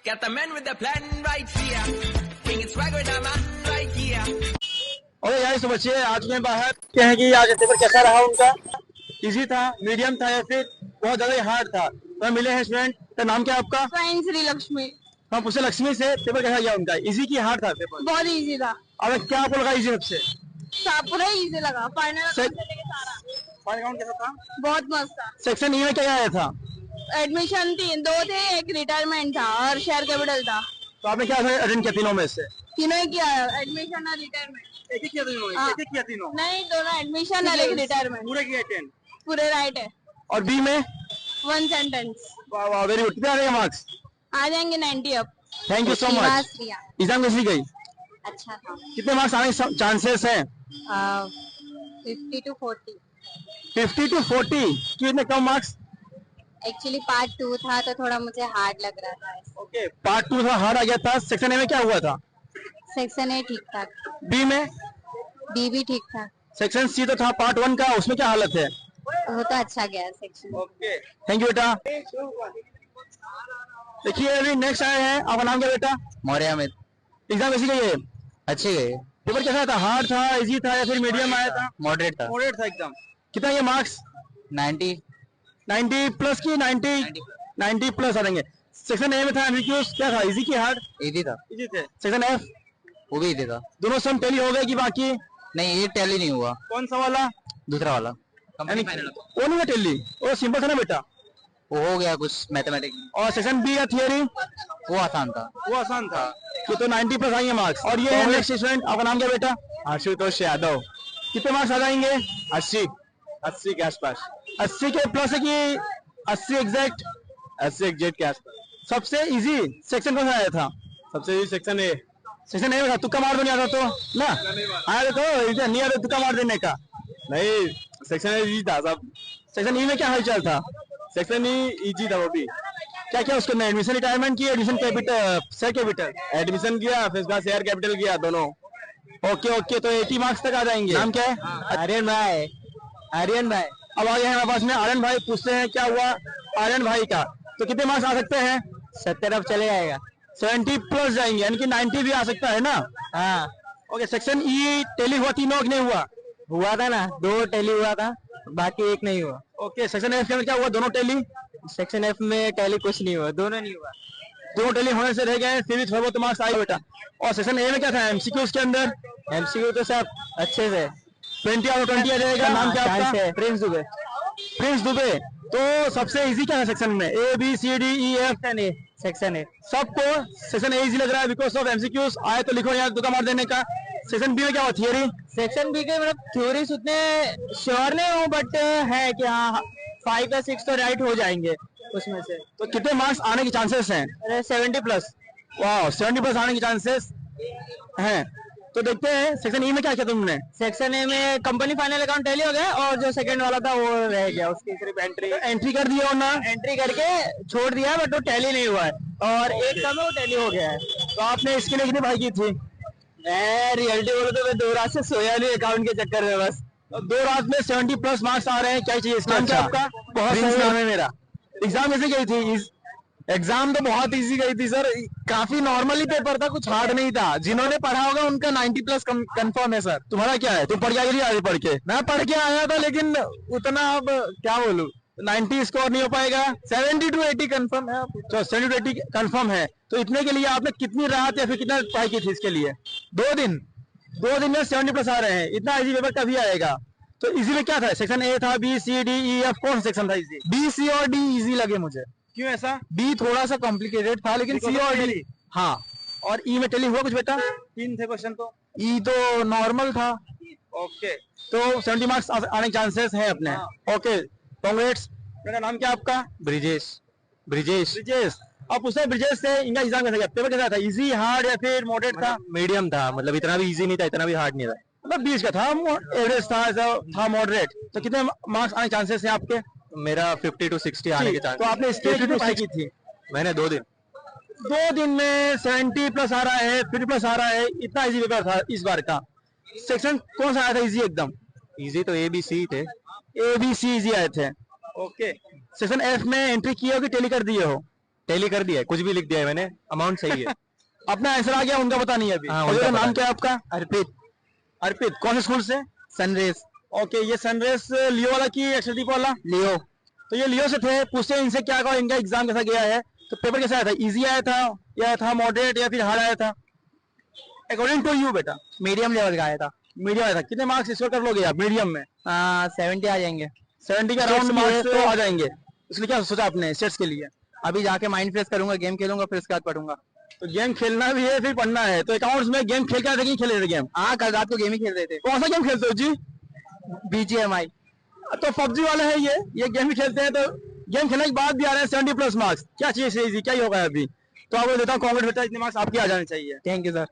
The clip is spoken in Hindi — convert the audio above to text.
Got the man with the plan right here. King is swag with the man right here. और यार तो बच्चे आज में बाहर क्या है कि आज पेपर कैसा रहा उनका? इजी था, मीडियम था या फिर बहुत ज्यादा हार्ड था? तो मिले हैं स्टूडेंट, तो नाम क्या है आपका? साइंस श्री लक्ष्मी। हम पूछे लक्ष्मी से पेपर कैसा गया उनका? इजी की हार्ड था पेपर? बहुत इजी था। अब क्या आपको लगा इजी सबसे? पूरा इजी लगा। फाइनल से- सारा फाइनल काउंट कैसा था? बहुत मस्त था। सेक्शन ई में क्या आया था? एडमिशन दो थे, एक रिटायरमेंट था और शेयर कैपिटल था। तो आपने क्या अटेंड किया तीनों में से? तीनों ही किया, एडमिशन और रिटायरमेंट। एक ही किया तीनों? हाँ। एक ही किया तीनों? नहीं, दोनों एडमिशन और एक रिटायरमेंट। पूरे किए अटेंड? पूरे राइट है। और बी में? One sentence. वाह वाह, वेरी गुड। कितने आ रहे मार्क्स? आ जाएंगे 90 अब। Thank you so much. Exam कैसी गई? अच्छा था। कितने मार्क्स आने के चांसेस हैं? 50 to 40। 50 to 40? क्यों इतने कम मार्क्स? एक्चुअली पार्ट 2 था तो थोड़ा मुझे हार्ड लग रहा था। ओके, पार्ट 2 था, हार्ड आ गया था। सेक्शन ए में क्या हुआ था? सेक्शन ए ठीक ठाक, बी में? बी भी ठीक ठाक। सेक्शन सी तो था पार्ट 1 का, उसमें क्या हालत है? वो तो अच्छा गया सेक्शन। ओके, थैंक यू बेटा। देखिए अभी नेक्स्ट आए हैं, आपका नाम क्या बेटा? मौर्य अमित। एग्जाम कैसी गई है? अच्छी गई। पेपर कैसा था? हार्ड था, इजी था या फिर मीडियम आया था? मॉडरेट था। मॉडरेट था एकदम। कितना ये मार्क्स? 90। 90 प्लस की 90 प्लस आ जाएंगे। सेक्शन ए में था एमसीक्यूज, क्या था, इजी की हार्ड? इजी था। इजी थे। Section F? वो भी इजी था। दोनों सम टैली हो गए कि बाकी? नहीं, ये टैली नहीं हुआ। कौन सा वाला? दूसरा वाला यानी वो नहीं था टैली, वो सिंपल था ना बेटा? वो हो गया कुछ मैथमेटिक्स। और सेक्शन बी का थियरी? वो आसान था। वो आसान था। तो 90 प्लस आएंगे मार्क्स। और ये है नेक्स्ट स्टूडेंट, आपका नाम क्या बेटा? आशुतोष यादव। कितने मार्क्स आ जाएंगे? 80 के आसपास। 80 के प्लस है कि 80 एग्जैक्ट? 80 एग्जैक्ट के आसपास। सबसे इजी सेक्शन कौन सा आया था? सबसे easy section A. Section A में था, तुक्का मार दो, नहीं आता तो ना आया तो नहीं आता, तुक्का मार देने का नहीं। सेक्शन ए इजी था सब। सेक्शन ई में क्या हालचाल था? सेक्शन ई इजी था वो भी। क्या क्या उसके अंदर? एडमिशन रिटायरमेंट किया, admission capital, share capital admission किया, फिर उसका शेयर कैपिटल किया, दोनों। ओके ओके, तो 80 मार्क्स तक आ जाएंगे। नाम क्या है? आर्यन भाई। आर्यन भाई अब आ गए हैं हमारे पास में। आर्यन भाई पूछते हैं क्या हुआ आर्यन भाई का, तो कितने मार्क्स आ सकते हैं? 70 अब चले जाएगा। 70 प्लस जाएंगे, यानी कि 90 भी आ सकता है ना? हाँ। ओके, सेक्शन ई टैली हुआ तीनों कि नहीं हुआ? हुआ था ना, 2 टैली हुआ था, बाकी एक नहीं हुआ। ओके, सेक्शन एफ के अंदर क्या हुआ? दोनों टैली? सेक्शन एफ में टैली कुछ नहीं हुआ, दोनों नहीं हुआ। दोनों टैली होने से रह गए, फिर भी थोड़ा बहुत मार्क्स आए बेटा। और सेक्शन ए में क्या था एमसीक्यू के अंदर? एमसीक्यू तो सब अच्छे से 20 आउट 20 आ जाएगा। नाम क्या आपका? प्रिंस दुबे। प्रिंस दुबे। तो सबसे इजी क्या है सेक्शन में? A B C D E F? Section A. सबको सेक्शन ए इजी लग रहा है बिकॉज ऑफ एमसीक्यूज आए तो लिखो यार, तुक्का मार देने का। सेक्शन बी में क्या हुआ? थियरी? सेक्शन बी के मतलब थ्योरीज उतने श्योर नहीं हूँ, बट है कि हाँ 5 या 6 तो राइट हो जाएंगे उसमें से। तो कितने मार्क्स आने के चांसेस हैं? 70 प्लस। वाह, 70 प्लस आने के चांसेस हैं। तो देखते हैं सेक्शन ई में क्या किया तुमने? सेक्शन ए में कंपनी फाइनल अकाउंट टैली हो गया, और जो सेकंड वाला था वो रह गया, उसकी सिर्फ एंट्री कर दिया, और ना एंट्री करके छोड़ दिया, बट वो टैली नहीं हुआ है। और एक का में वो टैली हो गया है। तो आपने इसके लिए कितनी पढ़ाई की थी? मैं रियलिटी बोलो तो मैं 2 रात से सोया नहीं अकाउंट के चक्कर में, बस। तो 2 रात में 70 प्लस मार्क्स आ रहे हैं, क्या चाहिए इसका? नाम क्या आपका? बहुत सही नाम है मेरा। एग्जाम कैसे गई थी? एग्जाम तो बहुत इजी गई थी सर, काफी नॉर्मली पेपर था, कुछ हार्ड नहीं था। जिन्होंने पढ़ा होगा उनका 90 प्लस कंफर्म है सर। तुम्हारा क्या है? तुम पढ़ के आई आगे? पढ़ के मैं पढ़ के आया था, लेकिन उतना अब क्या बोलूं, 90 स्कोर नहीं हो पाएगा। 70 to 80 कंफर्म है। तो 70 to 80 कंफर्म है। तो इतने के लिए आपने कितनी रात या फिर कितना पढ़ाई की थी इसके लिए? 2 दिन। 2 दिन में 70 प्लस आ रहे हैं, इतना इजी पेपर कभी आएगा? तो इजी में क्या था? सेक्शन ए था, B C D E F, कौन सा सेक्शन था इजी? बी सी और डी इजी लगे मुझे। क्यों ऐसा? बी थोड़ा सा कॉम्प्लिकेटेड था, लेकिन सी और डी हाँ। और ई में टैली हुआ कुछ बेटा? 3 थे क्वेश्चन तो। ई तो नॉर्मल था। ओके, तो 70 मार्क्स आने के चांसेस हैं अपने। Okay, congrats. मेरा नाम क्या आपका? ब्रिजेश। ब्रिजेश। ब्रिजेश। आप पूछते हैं ब्रिजेश से, इनका एग्जाम कैसा गया? पेपर कैसा था? इजी, हार्ड या फिर मॉडरेट था? मीडियम था, मतलब इतना भी इजी नहीं था, इतना भी हार्ड नहीं था, मतलब बीच का था, एवरेज था, ऐसा था, मॉडरेट। तो कितने मार्क्स आने के चांसेस हैं आपके? मेरा 50 to 60 आने के चांसेस। तो आपने इसके लिए कितनी पढ़ाई की थी? मैंने 2 दिन। 2 दिन में 70 प्लस आ रहा है, 50 प्लस आ रहा है, इतना इजी पेपर था इस बार का। सेक्शन कौन सा आया था इजी एकदम? इजी तो ए बी सी थे। ए बी सी इजी आए थे। ओके, सेक्शन एफ में एंट्री किए हो कि टैली कर दिए हो? टैली कर दिया है, कुछ भी लिख दिया है मैंने, अमाउंट सही है। अपना आंसर आ गया, उनका पता नहीं है अभी। हाँ, और उनका ये पता नाम है। क्या है आपका? अर्पित। अर्पित, कौन से स्कूल से? सनरेज। ओके, ये सनरेज लियो वाला की एक्सदीप वाला? लियो। तो ये लियो से थे, पूछते हैं इनसे क्या कहा, इनका एग्जाम कैसा गया है, तो पेपर कैसा आया था? इजी आया था या था मॉडरेट या फिर हार्ड आया था? अकॉर्डिंग टू यू बेटा मीडियम लेवल का आया था। मीडियम आया था। कितने मार्क्स स्कोर कर लोगे आप मीडियम में? 70 आ जाएंगे। 70 के States अराउंड के लिए मार्क्स तो- आ जाएंगे। इसलिए क्या सोचा आपने स्टेट्स के लिए? अभी जाके माइंड फ्रेश करूंगा, गेम खेलूंगा, फिर उसके बाद पढ़ूंगा। तो गेम खेलना भी है फिर पढ़ना है, तो अकाउंट्स में गेम खेल के आए थे कि नहीं खेले थे गेम? हाँ, कल रात को गेम ही खेल रहे थे। कौन सा गेम खेलते हो जी? BGMI। तो पबजी वाले हैं ये गेम भी खेलते हैं, तो गेम खेलने के बाद भी आ रहे हैं 70 प्लस मार्क्स। क्या चाहिए, क्या ही होगा अभी। तो आपको देता हूँ कांग्रेस बेटा, इतने मार्क्स आपके आ जाने चाहिए। Thank you sir.